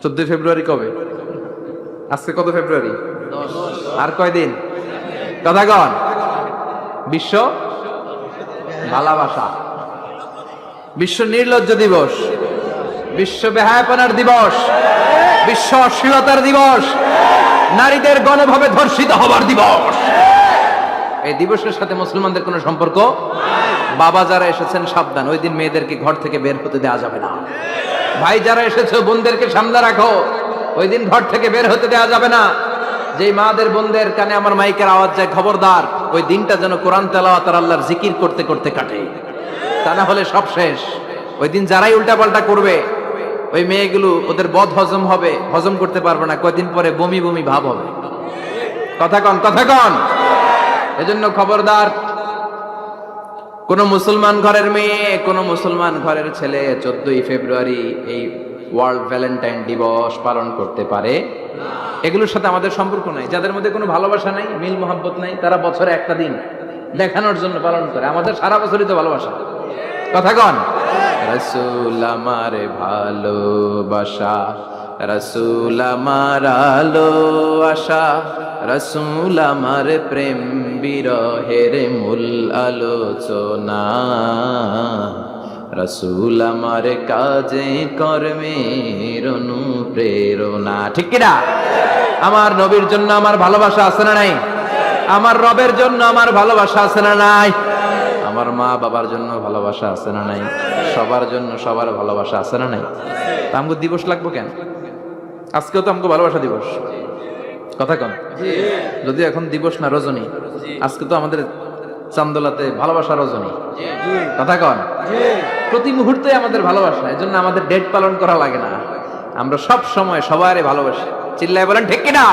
14 ফেব্রুয়ারি কবে? আজকে কত ফেব্রুয়ারি? 10। আর কয়দিন? কথা কন। বিশ্ব ভালোবাসা, বিশ্ব নির্লজ্জ দিবস, বিশ্ব বেহায়াপনার দিবস, বিশ্ব অশ্লীলতার দিবস, নারীদের গণভাবে ধর্ষিত হবার দিবস। এই দিবসের সাথে মুসলমানদের কোনো সম্পর্ক? বাবা যারা এসেছেন সাবধান, ওই দিন মেয়েদেরকে ঘর থেকে বের হতে দেওয়া যাবে না। ভাই যারা এসেছে বোনদেরকে সামনে রাখো, ওই দিন ঘর থেকে বের হতে দেওয়া যাবে না। যেই মাদের বোনদের কানে আমার মাইকের আওয়াজ যায়, খবরদার, ওই দিনটা যেন কোরআন তেলাওয়াত আর আল্লাহর জিকির করতে করতে কাটে, তা না হলে সব শেষ। ওই দিন যারাই উল্টাপাল্টা করবে, ওই মেয়েগুলো ওদের বদ হজম হবে, হজম করতে পারবে না, কয়দিন পরে বমি বমি ভাব হবে। কথা কন, কথা কন। এজন্য খবরদার, কোন মুসলমান ঘরের মেয়ে, কোন মুসলমান ঘরের ছেলে 14ই ফেব্রুয়ারি এই ওয়ার্ল্ড ভ্যালেন্টাইন দিবস পালন করতে পারে এগুলোর সাথে আমাদের সম্পর্ক নাই। যাদের মধ্যে কোনো ভালোবাসা নাই, মিল মোহাব্বত নাই, তারা বছরে একটা দিন দেখানোর জন্য পালন করে। আমাদের সারা বছরই তো ভালোবাসা। কথা কন। রাসূল আমার ভালোবাসা, রাসূল আমার আলো আশা, রাসূল আমার প্রেম বিরহের মূল আলোচনা, রাসূল আমার কাজে কর্মের অনুপ্রেরণা। ঠিক কিনা? আমার নবীর জন্য আমার ভালোবাসা আছে না নাই? আমার রবের জন্য আমার ভালোবাসা আছে না নাই? আমার মা বাবার জন্য ভালোবাসা আছে না নাই? সবার জন্য সবার ভালোবাসা আছে না নাই? তা আমগো দিবস লাগবো কেন? আজকেও তো আমগো ভালোবাসা দিবস। কথা কন। যদি এখন দিবস না, রজনী। আজকে তো আমাদের চান্দোলাতে ভালোবাসা রজনী। কথা কন। প্রতি মুহূর্তে আমাদের ভালোবাসা, এজন্য আমাদের ডেট পালন করা লাগে না। আমরা সব সময় সবারই ভালোবাসি। চিল্লায় বলেন ঠিক কিনা?